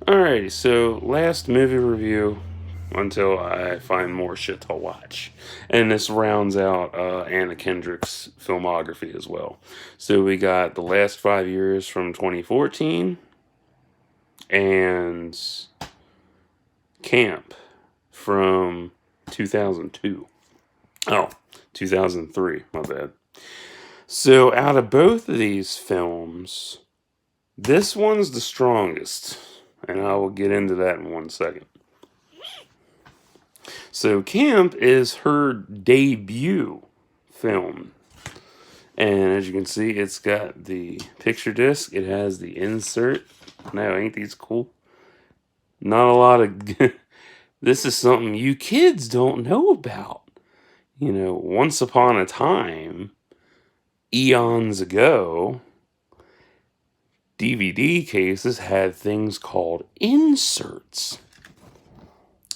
Alrighty, so last movie review until I find more shit to watch. And this rounds out Anna Kendrick's filmography as well. So we got The Last 5 Years from 2014 and Camp from 2002. Oh, 2003, my bad. So out of both of these films, this one's the strongest. And I will get into that in 1 second. So Camp is her debut film. And as you can see, it's got the picture disc. It has the insert. Now, ain't these cool? Not a lot of... This is something you kids don't know about. You know, once upon a time, eons ago, DVD cases had things called inserts.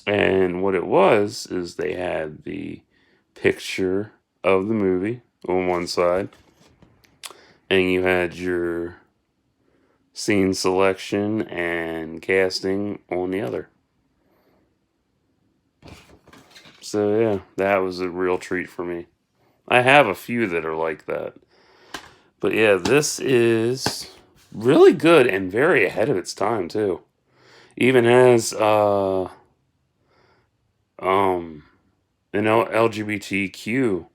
And what it was is they had the picture of the movie on one side, and you had your scene selection and casting on the other. So yeah, that was a real treat for me. I have a few that are like that. But yeah, this is really good and very ahead of its time too. Even has an LGBTQ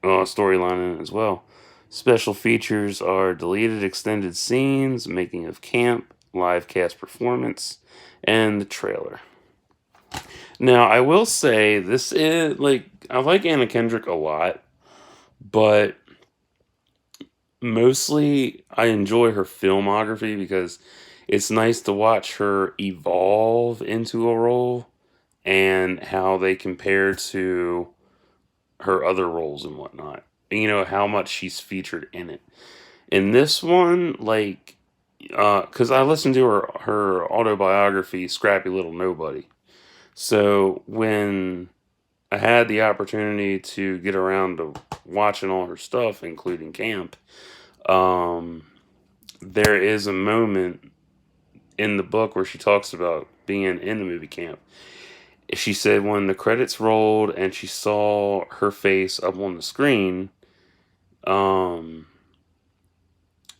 storyline in it as well. Special features are deleted extended scenes, making of camp, live cast performance, and the trailer. Now, I will say this is I like Anna Kendrick a lot, but mostly I enjoy her filmography because it's nice to watch her evolve into a role and how they compare to her other roles and whatnot. And, you know, how much she's featured in it. In this one, because I listened to her autobiography, Scrappy Little Nobody. So when I had the opportunity to get around to watching all her stuff, including Camp, there is a moment in the book where she talks about being in the movie Camp. She said when the credits rolled and she saw her face up on the screen,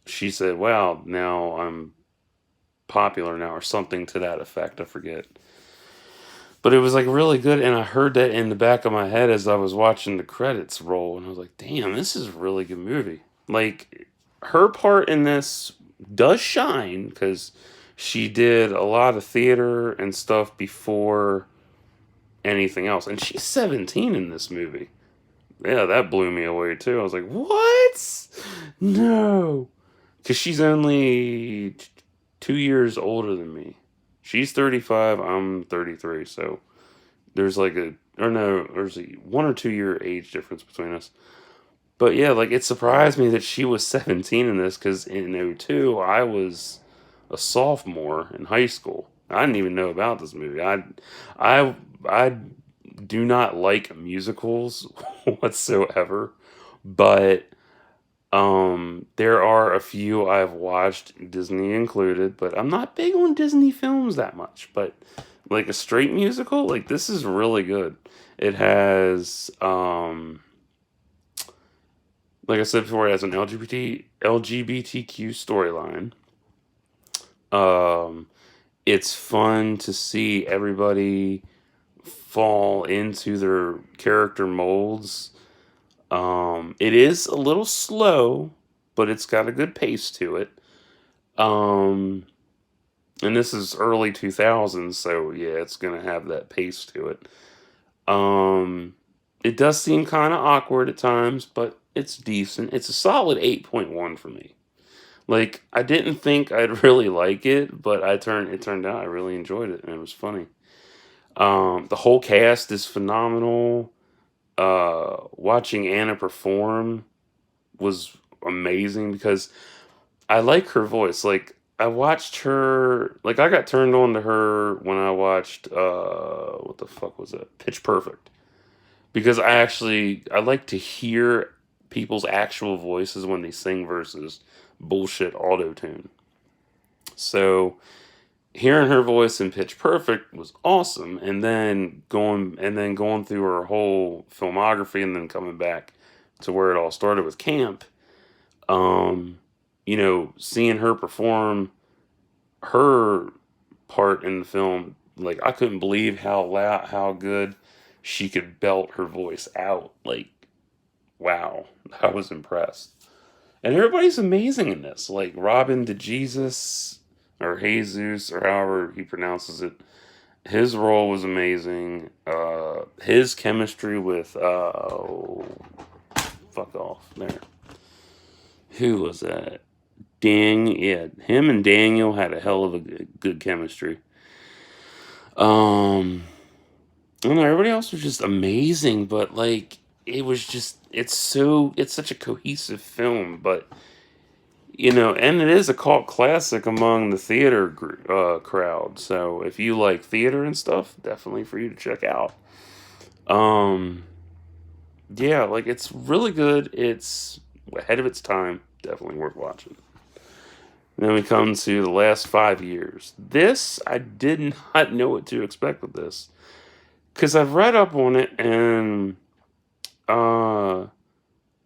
she said, wow, now I'm popular now, or something to that effect. I forget. But it was like really good, and I heard that in the back of my head as I was watching the credits roll, and I was like, damn, this is a really good movie. Like, her part in this does shine, because she did a lot of theater and stuff before anything else. And she's 17 in this movie. Yeah, that blew me away too. I was like, what? No. Because she's only 2 years older than me. She's 35, I'm 33, so there's there's a 1 or 2 year age difference between us. But yeah, like, it surprised me that she was 17 in this, because in '02, I was a sophomore in high school. I didn't even know about this movie. I do not like musicals whatsoever, but there are a few I've watched, Disney included, but I'm not big on Disney films that much. But like a straight musical, like, this is really good. It has like I said before, it has an LGBTQ storyline. It's fun to see everybody fall into their character molds. It is a little slow, but it's got a good pace to it. And this is early 2000s, so yeah, it's gonna have that pace to it. It does seem kind of awkward at times, but it's decent. It's a solid 8.1 for me. Like, I didn't think I'd really like it, but it turned out I really enjoyed it, and it was funny. The whole cast is phenomenal. Watching Anna perform was amazing because I like her voice. Like, I watched her, like, I got turned on to her when I watched what the fuck was that? Pitch Perfect. Because I like to hear people's actual voices when they sing versus bullshit auto tune. So hearing her voice in Pitch Perfect was awesome, and then going through her whole filmography, and then coming back to where it all started with Camp. Um, seeing her perform her part in the film, like I couldn't believe how loud, how good she could belt her voice out. Like, wow, I was impressed. And everybody's amazing in this. Like Robin DeJesus or Jesus or however he pronounces it. His role was amazing. His chemistry with fuck off there. Who was that? Yeah, him and Daniel had a hell of a good chemistry. I don't know, everybody else was just amazing, but like it's such a cohesive film, but and it is a cult classic among the theater crowd. So if you like theater and stuff, definitely for you to check out. Um, yeah, like it's really good. It's ahead of its time. Definitely worth watching. Then we come to The Last 5 Years. This, I did not know what to expect with this. Because I've read up on it, and uh,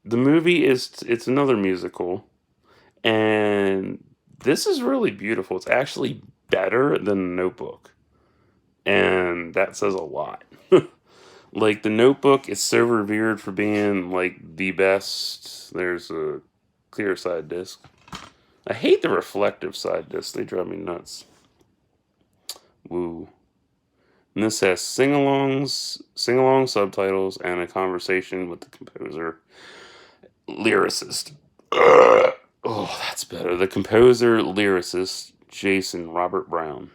the movie it's another musical. And this is really beautiful. It's actually better than The Notebook. And that says a lot. Like, The Notebook is so revered for being, like, the best. There's a clear side disc. I hate the reflective side discs. They drive me nuts. Woo. And this has sing-along subtitles, and a conversation with the composer lyricist. Ugh. Oh, that's better. The composer lyricist, Jason Robert Brown.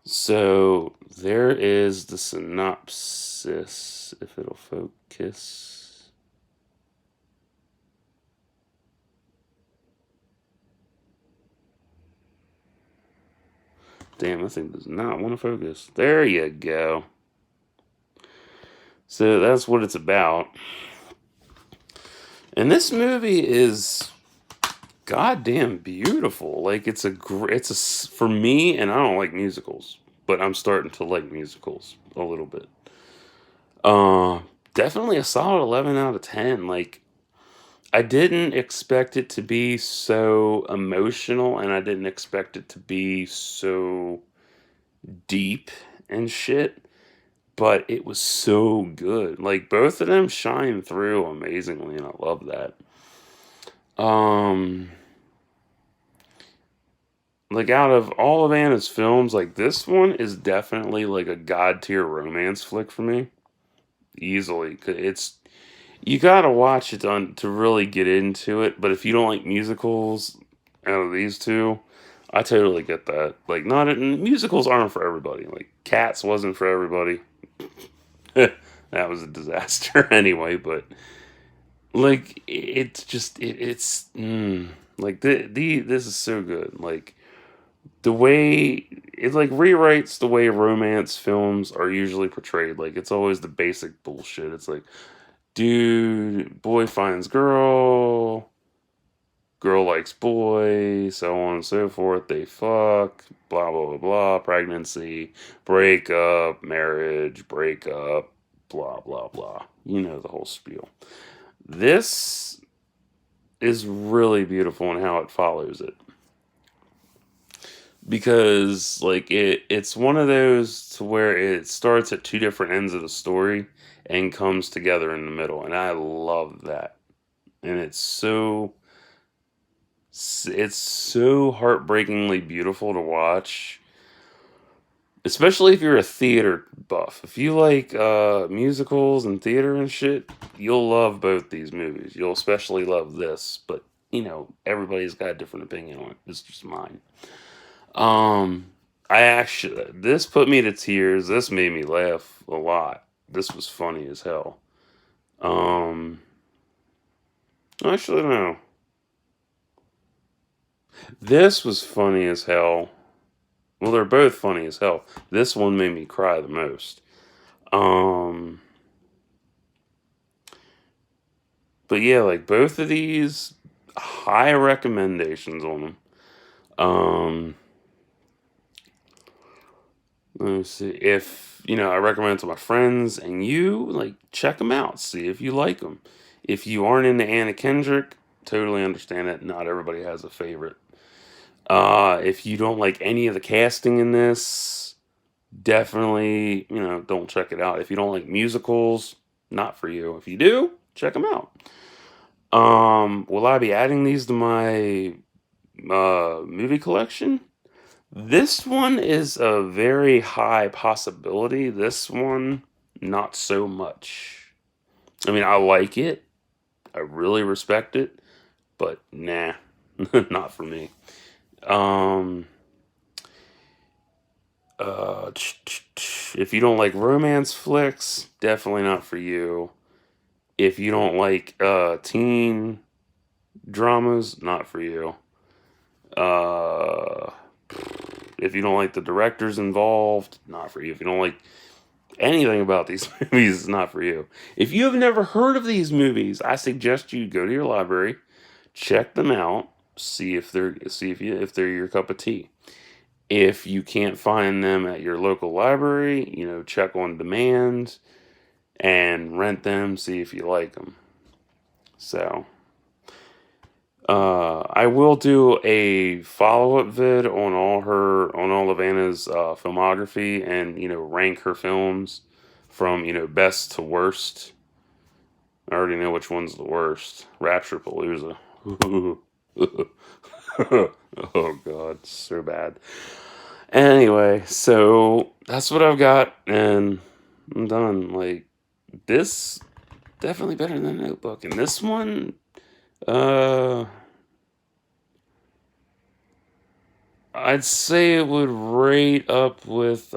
So there is the synopsis, if it'll focus. Damn, this thing does not want to focus. There you go. So that's what it's about. And this movie is goddamn beautiful. Like for me, and I don't like musicals, but I'm starting to like musicals a little bit. Definitely a solid 11 out of 10. Like, I didn't expect it to be so emotional, and I didn't expect it to be so deep and shit, but it was so good. Like, both of them shine through amazingly, and I love that. Like, out of all of Anna's films, like, this one is definitely like a god tier romance flick for me, easily. You gotta watch it to really get into it. But if you don't like musicals, out of these two, I totally get that. Like, not musicals aren't for everybody. Like, Cats wasn't for everybody. That was a disaster anyway. But like, like this is so good. Like, the way it like rewrites the way romance films are usually portrayed. Like, it's always the basic bullshit. It's like, dude, boy finds girl, girl likes boy, so on and so forth. They fuck, blah, blah, blah, blah, pregnancy, breakup, marriage, breakup, blah, blah, blah. You know the whole spiel. This is really beautiful in how it follows it. Because, like, it's one of those to where it starts at two different ends of the story and comes together in the middle. And I love that. And it's so heartbreakingly beautiful to watch, especially if you're a theater buff. If you like musicals and theater and shit, you'll love both these movies. You'll especially love this, but everybody's got a different opinion on it. It's just mine. This put me to tears. This made me laugh a lot. This was funny as hell. Um, actually, no. This was funny as hell. Well, they're both funny as hell. This one made me cry the most. Um, but yeah, like both of these, high recommendations on them. Um, Let me see. If, I recommend it to my friends and you, like, check them out. See if you like them. If you aren't into Anna Kendrick, totally understand it. Not everybody has a favorite. If you don't like any of the casting in this, definitely, don't check it out. If you don't like musicals, not for you. If you do, check them out. Will I be adding these to my movie collection? This one is a very high possibility. This one, not so much. I mean, I like it. I really respect it, but nah, not for me. Um, if you don't like romance flicks, definitely not for you. If you don't like teen dramas, not for you. Uh, if you don't like the directors involved, not for you. If you don't like anything about these movies, it's not for you. If you have never heard of these movies, I suggest you go to your library, check them out, if they're your cup of tea. If you can't find them at your local library, check on demand and rent them, see if you like them. So, I will do a follow-up vid on all of Anna's filmography and, rank her films from, best to worst. I already know which one's the worst. Rapture Palooza. Oh, God, so bad. Anyway, so that's what I've got, and I'm done. Like, this, definitely better than Notebook. And this one, I'd say it would rate up with,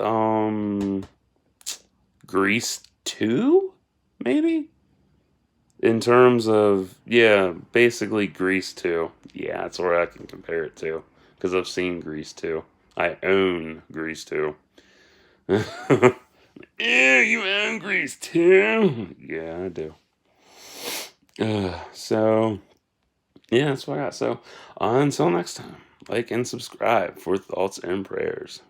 Grease 2, maybe? In terms of, yeah, basically Grease 2. Yeah, that's where I can compare it to. Because I've seen Grease 2. I own Grease 2. Yeah, you own Grease 2? Yeah, I do. So, yeah, that's what I got. So, until next time, like and subscribe for thoughts and prayers.